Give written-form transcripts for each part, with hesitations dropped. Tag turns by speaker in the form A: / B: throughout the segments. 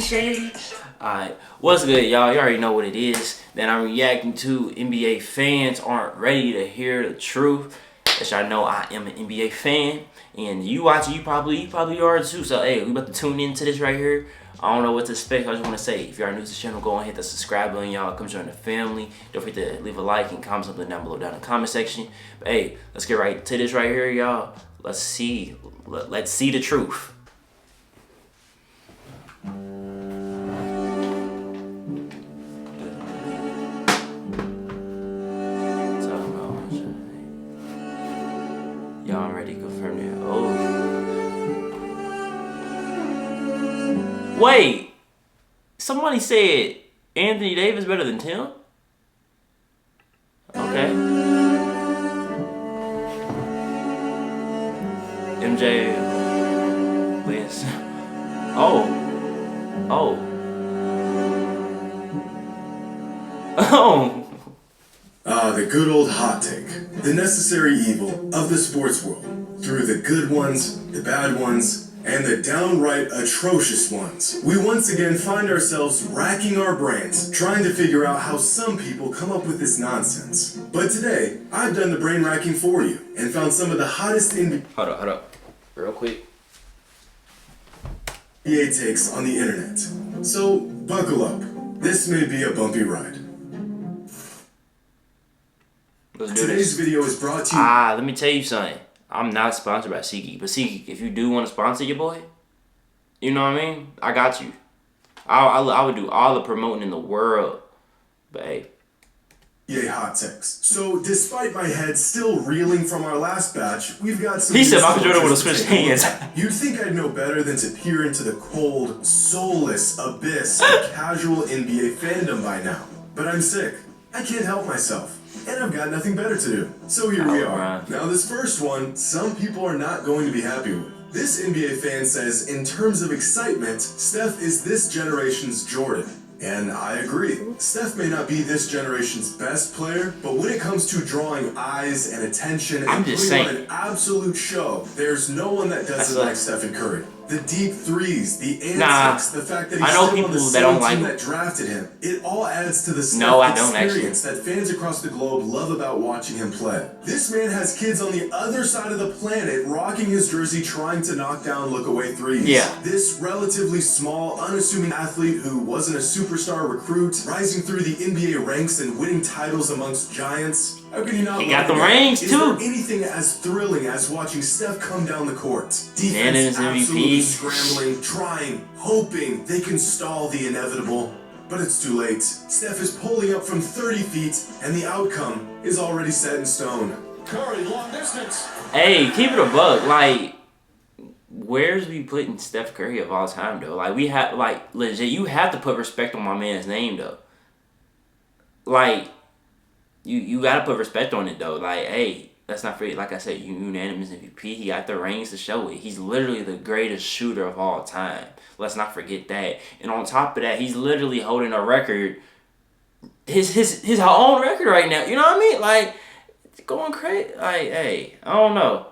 A: Shady. Alright, what's good, y'all? You already know what it is. That I'm reacting to NBA fans aren't ready to hear the truth. As y'all know, I am an NBA fan, and you watching, you probably are too. So hey, we about to tune into this right here. I don't know what to expect. I just want to say, if you are new to the channel, go and hit the subscribe button, y'all. Come join the family. Don't forget to leave a like and comment something down below down in the comment section. But hey, let's get right to this right here, y'all. Let's see the truth. Y'all already confirmed it. Oh. Wait. Somebody said Anthony Davis better than Tim? Okay. MJ wins. Oh. Oh. Oh.
B: The good old hot take. The necessary evil of the sports world. Through the good ones, the bad ones, and the downright atrocious ones. We once again find ourselves racking our brains, trying to figure out how some people come up with this nonsense. But today, I've done the brain racking for you, and found some of the hottest NBA
A: Hold up. Real quick.
B: takes on the internet. So, buckle up. This may be a bumpy ride.
A: Let's do
B: Today's
A: this.
B: video is brought to you.
A: Let me tell you something. I'm not sponsored by SeatGeek, but SeatGeek, if you do want to sponsor your boy, you know what I mean? I got you. I would do all the promoting in the world, but hey.
B: Yay, hot takes. So, despite my head still reeling from our last batch, we've got some.
A: He said Michael Jordan would have switched hands.
B: You'd think I'd know better than to peer into the cold, soulless abyss of casual NBA fandom by now. But I'm sick. I can't help myself. And I've got nothing better to do. So here we are.
A: Right.
B: Now this first one, some people are not going to be happy with. This NBA fan says, in terms of excitement, Steph is this generation's Jordan. And I agree. Steph may not be this generation's best player, but when it comes to drawing eyes and attention and putting on an absolute show, there's no one that does it like Stephen Curry. The deep threes, the antics, the fact that he's still on the same team that drafted him. It all adds to the Steph experience that fans across the globe love about watching him play. This man has kids on the other side of the planet rocking his jersey trying to knock down look-away threes.
A: Yeah.
B: This relatively small, unassuming athlete who wasn't a superstar recruit, rising through the NBA ranks and winning titles amongst giants. How can you not?
A: He got the rings too.
B: Is there anything as thrilling as watching Steph come down the court? Defense absolutely scrambling, trying, hoping they can stall the inevitable. But it's too late. Steph is pulling up from 30 feet, and the outcome is already set in stone. Curry, long distance.
A: Hey, keep it a buck. Like, where's we putting Steph Curry of all time, though? Like, we have, like, legit, you have to put respect on my man's name, though. Like, you gotta put respect on it, though. Like, hey, let's not forget, like I said, unanimous MVP. He got the rings to show it. He's literally the greatest shooter of all time. Let's not forget that. And on top of that, he's literally holding a record, his own record right now. You know what I mean? Like, it's going crazy. Like, hey, I don't know.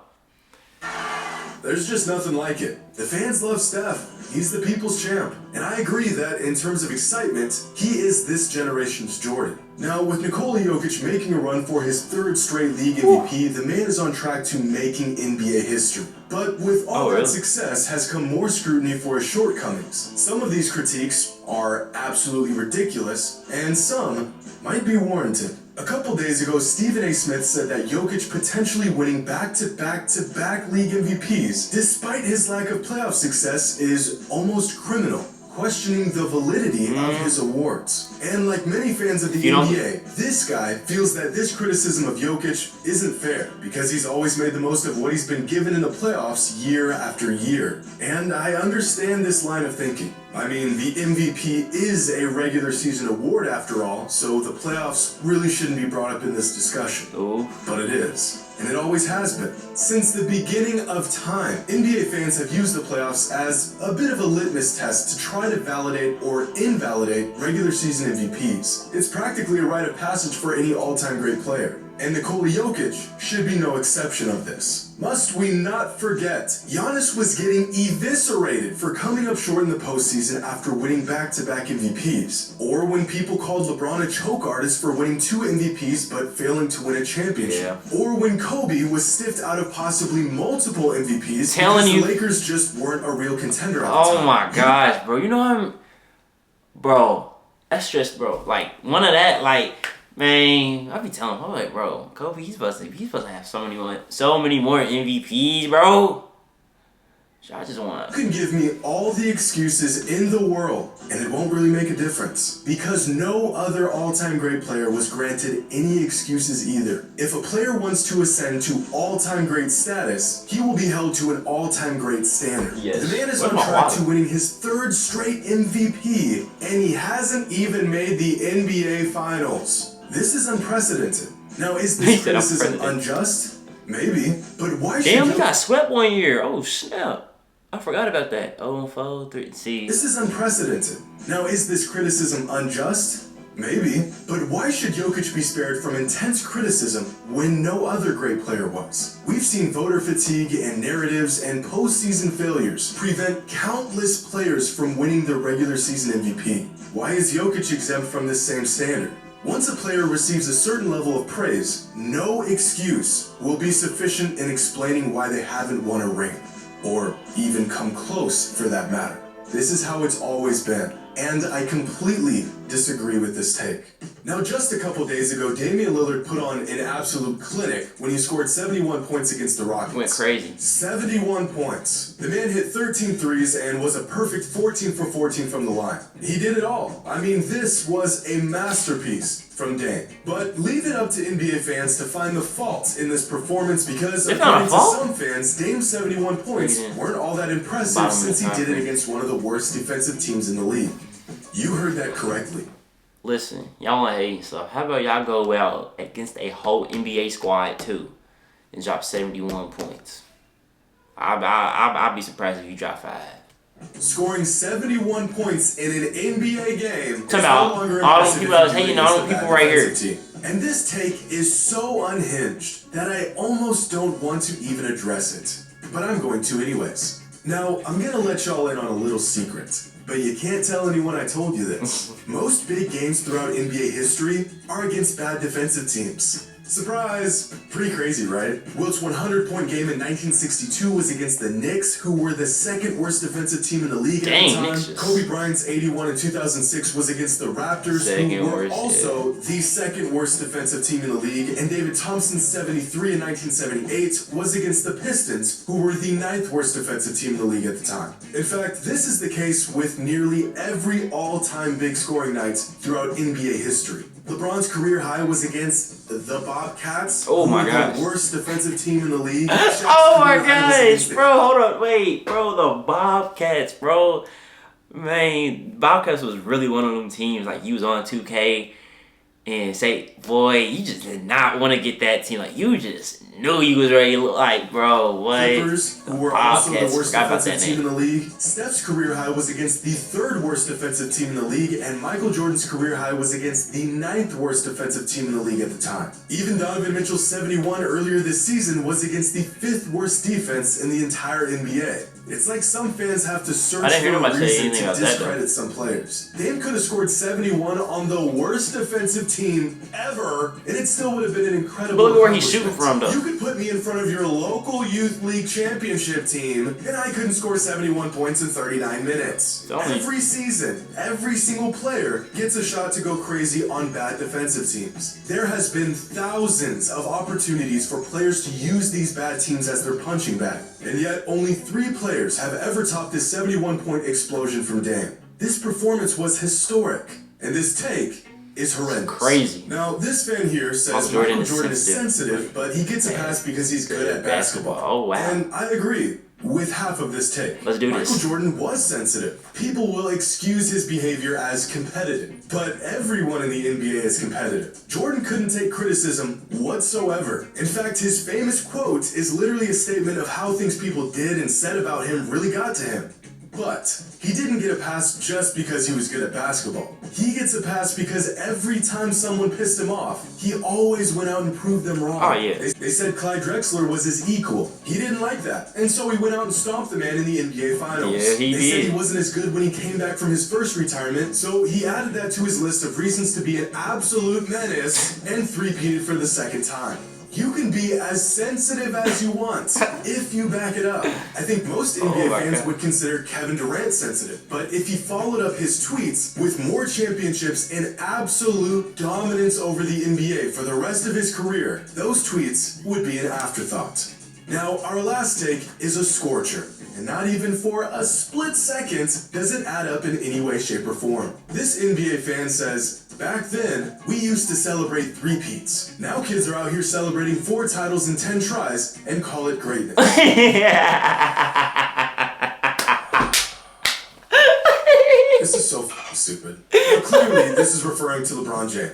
B: There's just nothing like it. The fans love Steph. He's the people's champ. And I agree that in terms of excitement, he is this generation's Jordan. Now, with Nikola Jokic making a run for his third straight league MVP, the man is on track to making NBA history. But with all that success has come more scrutiny for his shortcomings. Some of these critiques are absolutely ridiculous, and some might be warranted. A couple days ago, Stephen A. Smith said that Jokic potentially winning back-to-back-to-back league MVPs, despite his lack of playoff success, is almost criminal, questioning the validity of his awards. And like many fans of the NBA, this guy feels that this criticism of Jokic isn't fair, because he's always made the most of what he's been given in the playoffs year after year. And I understand this line of thinking. I mean, the MVP is a regular season award after all, so the playoffs really shouldn't be brought up in this discussion. But it is. And it always has been. Since the beginning of time, NBA fans have used the playoffs as a bit of a litmus test to try to validate or invalidate regular season MVPs. It's practically a rite of passage for any all-time great player. And Nikola Jokic should be no exception of this. Must we not forget, Giannis was getting eviscerated for coming up short in the postseason after winning back-to-back MVPs. Or when people called LeBron a choke artist for winning 2 MVPs but failing to win a championship. Yeah. Or when Kobe was stiffed out of possibly multiple MVPs because the Lakers just weren't a real contender at the time.
A: Oh my gosh, bro. You know bro, that's just, bro, like, one of that, like, man, I be telling him, I'm like, bro, Kobe, he's supposed to have so many more MVPs, bro. I just want.
B: You can give me all the excuses in the world, and it won't really make a difference. Because no other all-time great player was granted any excuses either. If a player wants to ascend to all-time great status, he will be held to an all-time great standard.
A: Yes.
B: The man is on track to winning his 3rd straight MVP, and he hasn't even made the NBA Finals. This is unprecedented. Now, is this criticism unjust? Maybe, but why should
A: he got swept one year. Oh, snap. I forgot about that. 0-4, 3.
B: This is unprecedented. Now, is this criticism unjust? Maybe, but why should Jokic be spared from intense criticism when no other great player was? We've seen voter fatigue and narratives and postseason failures prevent countless players from winning the regular season MVP. Why is Jokic exempt from this same standard? Once a player receives a certain level of praise, no excuse will be sufficient in explaining why they haven't won a ring. Or even come close, for that matter. This is how it's always been, and I completely disagree with this take. Now, just a couple days ago, Damian Lillard put on an absolute clinic when he scored 71 points against the Rockets.
A: Went crazy.
B: 71 points. The man hit 13 threes and was a perfect 14 for 14 from the line. He did it all. I mean, this was a masterpiece from Dame. But leave it up to NBA fans to find the fault in this performance because, according to some fans, Dame's 71 points weren't all that impressive since he did it against one of the worst defensive teams in the league. You heard that correctly.
A: Listen, y'all want to hate stuff. How about y'all go out against a whole NBA squad too and drop 71 points? I'd be surprised if you drop 5.
B: Scoring 71 points in an NBA game is no longer
A: all them people I was hating, all them people right here.
B: And this take is so unhinged that I almost don't want to even address it. But I'm going to anyways. Now, I'm gonna let y'all in on a little secret. But you can't tell anyone I told you this. Most big games throughout NBA history are against bad defensive teams. Surprise! Pretty crazy, right? Wilt's 100-point game in 1962 was against the Knicks, who were the 2nd worst defensive team in the league at the time. Kobe Bryant's 81 in 2006 was against the Raptors, who were also the 2nd worst defensive team in the league. And David Thompson's 73 in 1978 was against the Pistons, who were the 9th worst defensive team in the league at the time. In fact, this is the case with nearly every all-time big scoring night throughout NBA history. LeBron's career high was against the Bobcats,
A: who were the
B: worst defensive team in the league.
A: Oh my gosh, bro, hold on, wait, bro, the Bobcats, bro. Man, Bobcats was really one of them teams, like, you was on 2K and say, boy, you just did not want to get that team. Like, you just knew you was ready to look like, bro, what?
B: Clippers, who were also the worst defensive team in the league. Steph's career high was against the 3rd worst defensive team in the league, and Michael Jordan's career high was against the 9th worst defensive team in the league at the time. Even Donovan Mitchell's 71 earlier this season was against the 5th worst defense in the entire NBA. It's like some fans have to search for a reason to discredit some players. Dame could have scored 71 on the worst defensive team ever, and it still would have been an incredible
A: Look at where he's shooting from, though.
B: You could put me in front of your local youth league championship team, and I couldn't score 71 points in 39 minutes. Every season, every single player gets a shot to go crazy on bad defensive teams. There has been thousands of opportunities for players to use these bad teams as their punching bag, and yet only 3 players have ever topped this 71-point explosion from Dame. This performance was historic, and this take is horrendous.
A: Crazy.
B: Now, this fan here says Michael Jordan is sensitive, but he gets a pass because he's good at basketball.
A: Oh, wow.
B: And I agree with half of this take.
A: Let's do this.
B: Michael Jordan was sensitive. People will excuse his behavior as competitive, but everyone in the NBA is competitive. Jordan couldn't take criticism whatsoever. In fact, his famous quote is literally a statement of how things people did and said about him really got to him. But he didn't get a pass just because he was good at basketball. He gets a pass because every time someone pissed him off, he always went out and proved them wrong.
A: Oh, yeah.
B: They said Clyde Drexler was his equal. He didn't like that. And so he went out and stomped the man in the NBA Finals.
A: Yeah, he
B: They
A: did.
B: said he wasn't as good when he came back from his first retirement, so he added that to his list of reasons to be an absolute menace and three-peated for the second time. You can be as sensitive as you want if you back it up. I think most NBA fans would consider Kevin Durant sensitive, but if he followed up his tweets with more championships and absolute dominance over the NBA for the rest of his career, those tweets would be an afterthought. Now, our last take is a scorcher, and not even for a split second does it add up in any way, shape, or form. This NBA fan says, back then, we used to celebrate three-peats. Now kids are out here celebrating 4 titles in 10 tries and call it greatness. This is so stupid. Now, clearly, this is referring to LeBron James.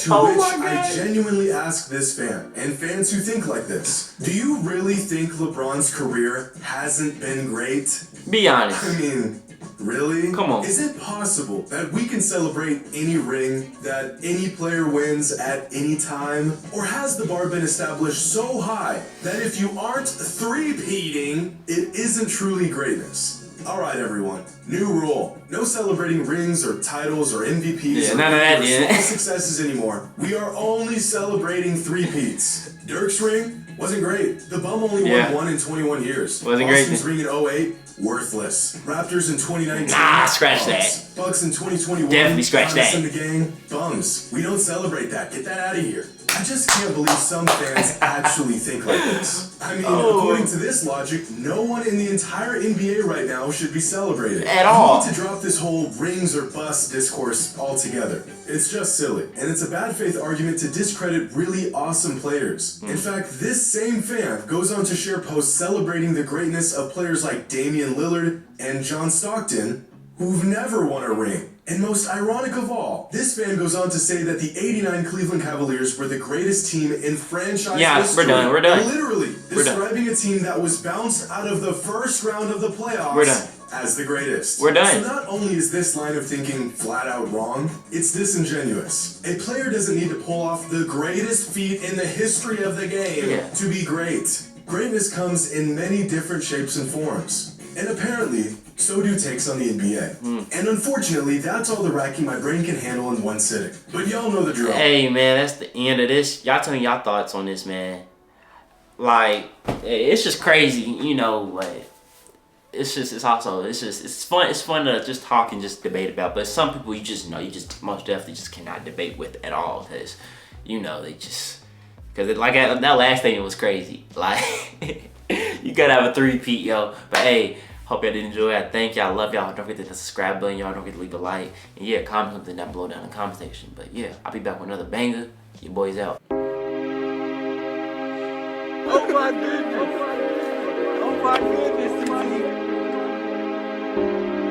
B: To which I genuinely ask this fan, and fans who think like this, do you really think LeBron's career hasn't been great?
A: Be honest.
B: I mean, really?
A: Come on.
B: Is it possible that we can celebrate any ring that any player wins at any time? Or has the bar been established so high that if you aren't three-peating, it isn't truly greatness? Alright everyone, new rule. No celebrating rings or titles or MVPs or
A: none of that,
B: small successes anymore. We are only celebrating three-peats. Dirk's ring wasn't great. The bum only won 1 in 21 years.
A: Wasn't great.
B: Boston's ring in 08, worthless. Raptors in 2019,
A: nah, scratch
B: bums.
A: that.
B: Bucks in 2021,
A: Definitely scratch that.
B: In the gang, bums. We don't celebrate that. Get that out of here. I just can't believe some fans actually think like this. I mean, according to this logic, no one in the entire NBA right now should be celebrated.
A: At all.
B: We need to drop this whole rings or bust discourse altogether. It's just silly. And it's a bad faith argument to discredit really awesome players. In fact, this same fan goes on to share posts celebrating the greatness of players like Damian Lillard and John Stockton, who've never won a ring. And most ironic of all, this fan goes on to say that the '89 Cleveland Cavaliers were the greatest team in franchise history.
A: We're done.
B: Literally describing a team that was bounced out of the first round of the playoffs as the greatest.
A: We're done.
B: So not only is this line of thinking flat out wrong, it's disingenuous. A player doesn't need to pull off the greatest feat in the history of the game to be great. Greatness comes in many different shapes and forms. And apparently, so do takes on the NBA. And unfortunately, that's all the racking my brain can handle in one sitting. But y'all know the drill.
A: Hey, man, that's the end of this. Y'all tell me y'all thoughts on this, man. Like, it's just crazy, you know, like, it's fun. It's fun to just talk and just debate about. But some people you just most definitely just cannot debate with at all. Because, you know, because that last thing was crazy. Like, you gotta have a three-peat, yo. But hey, hope y'all did enjoy. I thank y'all. I love y'all. Don't forget to hit the subscribe button, y'all. Don't forget to leave a like. And yeah, comment something down below in the comment section. But yeah, I'll be back with another banger. Your boy's out.
C: Oh my goodness.